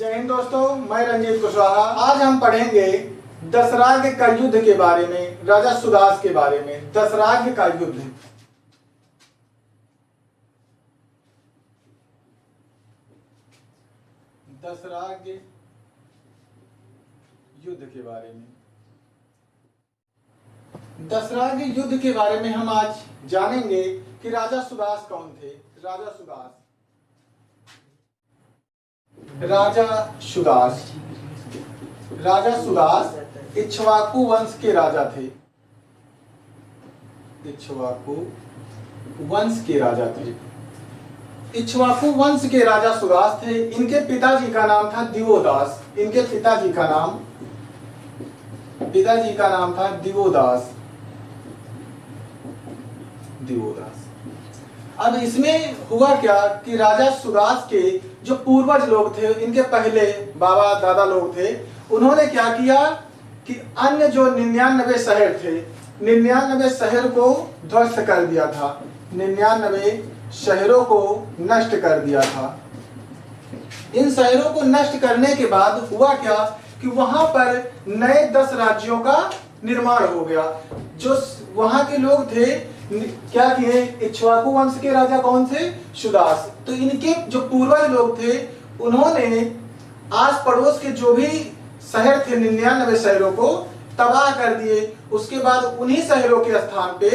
जय हिंद दोस्तों, मैं रंजीत कुशवाहा। आज हम पढ़ेंगे दशराग्य का युद्ध के बारे में, राजा सुदास के बारे में। दशराग्य का युद्ध, दशराग्य युद्ध के बारे में। दशराग्य युद्ध के बारे में हम आज जानेंगे कि राजा सुदास कौन थे। राजा सुदास इक्ष्वाकु वंश के राजा थे। इक्ष्वाकु वंश के राजा सुदास थे। इनके पिताजी का नाम था दिवोदास। इनके पिताजी का नाम था दिवोदास। अब इसमें हुआ क्या कि राजा सुदास के जो पूर्वज लोग थे, इनके पहले बाबा दादा लोग थे, उन्होंने क्या किया कि अन्य जो 99 शहर थे, 99 शहर को ध्वस्त कर दिया था। 99 शहरों को नष्ट कर दिया था। इन शहरों को नष्ट करने के बाद हुआ क्या कि वहां पर नए 10 राज्यों का निर्माण हो गया। जो वहां के लोग थे क्या किए, इक्ष्वाकु वंश के राजा कौन थे? सुदास। तो इनके जो पूर्वज लोग थे, उन्होंने आस पड़ोस के जो भी शहर थे, 99 शहरों को तबाह कर दिए। उसके बाद उन्हीं शहरों के स्थान पे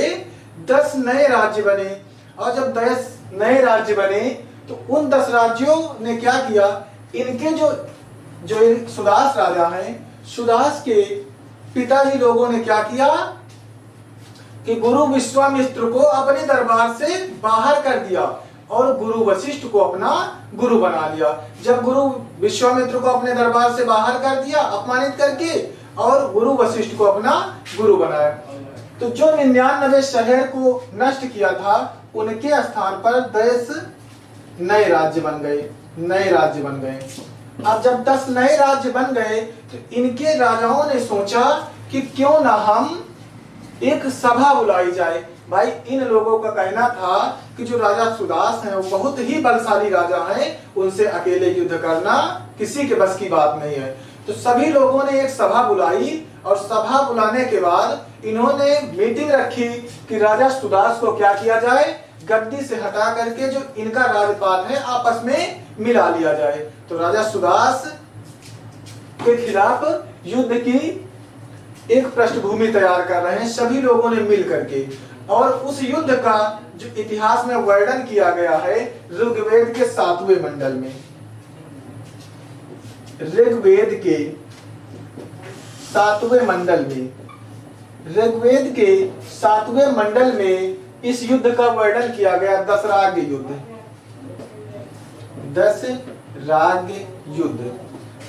10 नए राज्य बने। और जब 10 नए राज्य बने तो उन 10 राज्यों ने क्या किया, इनके जो सुदास राजा हैं, सुदास के पिताजी लोगों ने क्या किया कि गुरु विश्वामित्र को अपने दरबार से बाहर कर दिया और गुरु वशिष्ठ को अपना गुरु बना लिया। जब गुरु विश्वामित्र को अपने दरबार से बाहर कर दिया अपमानित करके, और गुरु वशिष्ठ को अपना गुरु बनाया, तो जो 99 शहर को नष्ट किया था, उनके स्थान पर 10 नए राज्य बन गए। अब जब 10 नए राज्य बन गए तो इनके राजाओं ने सोचा कि क्यों ना हम एक सभा बुलाई जाए। भाई, इन लोगों का कहना था कि जो राजा सुदास हैं वो बहुत ही बलशाली राजा हैं, उनसे अकेले युद्ध करना किसी के बस की बात नहीं है। तो सभी लोगों ने एक सभा बुलाई, और सभा बुलाने के बाद इन्होंने मीटिंग रखी कि राजा सुदास को क्या किया जाए, गद्दी से हटा करके जो इनका राजपाट है आपस में मिला लिया जाए। तो राजा सुदास के खिलाफ युद्ध की एक पृष्ठभूमि तैयार कर रहे हैं सभी लोगों ने मिल करके। और उस युद्ध का जो इतिहास में वर्णन किया गया है ऋग्वेद के 7वें मंडल में। ऋग्वेद के 7वें मंडल में इस युद्ध का वर्णन किया गया, दशराग्य युद्ध।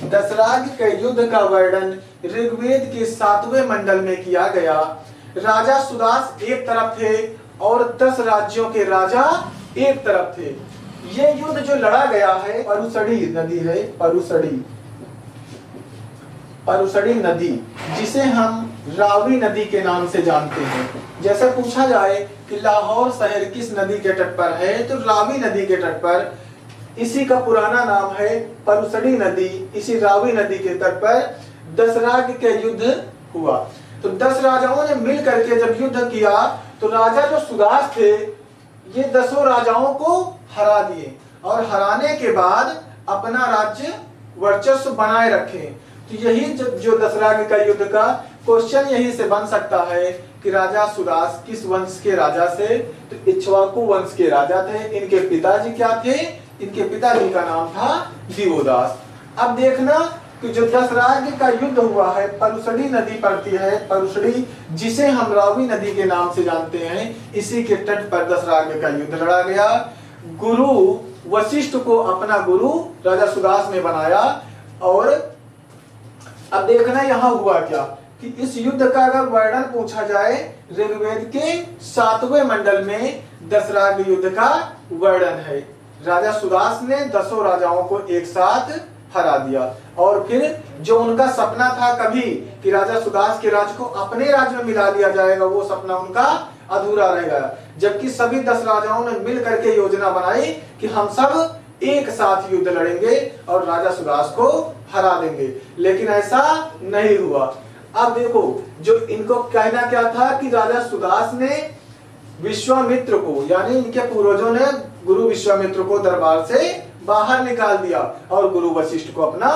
दशराग्य के युद्ध का वर्णन ऋग्वेद के 7वें मंडल में किया गया। राजा सुदास एक तरफ थे और 10 राज्यों के राजा एक तरफ थे। ये युद्ध जो लड़ा गया है, परुसड़ी नदी है, परुसड़ी नदी, जिसे हम रावी नदी के नाम से जानते हैं। जैसे पूछा जाए कि लाहौर शहर किस नदी के तट पर है, तो रावी नदी के तट पर। इसी का पुराना नाम है परुसड़ी नदी। इसी रावी नदी के तट पर दशराग्य के युद्ध हुआ। तो 10 राजाओं ने मिल करके जब युद्ध किया तो राजा जो सुदास थे, ये 10 राजाओं को हरा दिए, और हराने के बाद अपना राज्य वर्चस्व बनाए रखे। तो यही जो दशराग्य का युद्ध का क्वेश्चन यही से बन सकता है कि राजा सुदास किस वंश के राजा से? तो इक्ष्वाकु वंश के राजा थे। इनके पिताजी क्या थे? इनके पिताजी का नाम था दिवोदास। अब देखना कि जो दशराग्य का युद्ध हुआ है, परुसड़ी नदी पड़ती है, परुसड़ी जिसे हम रावी नदी के नाम से जानते हैं, इसी के तट पर दशराग्य का युद्ध लड़ा गया। गुरु वशिष्ठ को अपना गुरु राजा सुदास ने बनाया। और अब देखना यहाँ हुआ क्या कि इस युद्ध का अगर वर्णन पूछा जाए, ऋग्वेद के 7वें मंडल में दशराग्य युद्ध का वर्णन है। राजा सुदास ने 10 राजाओं को एक साथ हरा दिया, और फिर जो उनका सपना था कभी कि राजा सुदास के राज्य को अपने राज्य में मिला लिया जाएगा, वो सपना उनका अधूरा रह गया। जबकि सभी 10 राजाओं ने मिल करके योजना बनाई कि हम सब एक साथ युद्ध लड़ेंगे और राजा सुदास को हरा देंगे, लेकिन ऐसा नहीं हुआ। अब देखो, जो इनको कहना क्या था कि राजा सुदास ने विश्वामित्र को, यानी इनके पूर्वजों ने गुरु विश्वामित्र को दरबार से बाहर निकाल दिया और गुरु वशिष्ठ को अपना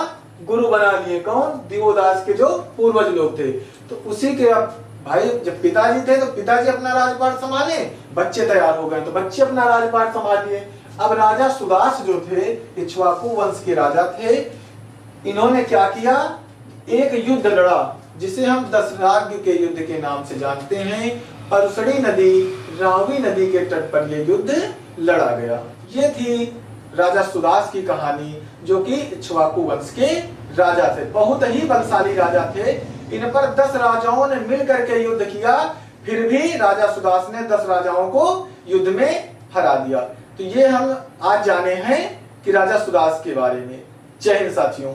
गुरु बना लिए। कौन? दिवोदास के जो पूर्वज लोग थे। तो उसी के अब भाई जब पिताजी थे तो पिताजी अपना राजपाट संभाले, बच्चे तैयार हो गए तो बच्चे अपना राजपाट संभालिए। अब राजा सुदास जो थे इक्ष्वाकु वंश के राजा थे, इन्होंने क्या किया, एक युद्ध लड़ा जिसे हम दशराग्य के युद्ध के नाम से जानते हैं। परसड़ी नदी, रावी नदी के तट पर यह युद्ध लड़ा गया। ये थी राजा सुदास की कहानी, जो कि इक्ष्वाकु वंश के राजा थे, बहुत ही बलशाली राजा थे। इन पर 10 राजाओं ने मिलकर के युद्ध किया, फिर भी राजा सुदास ने 10 राजाओं को युद्ध में हरा दिया। तो ये हम आज जाने हैं कि राजा सुदास के बारे में। जय हिंद साथियों।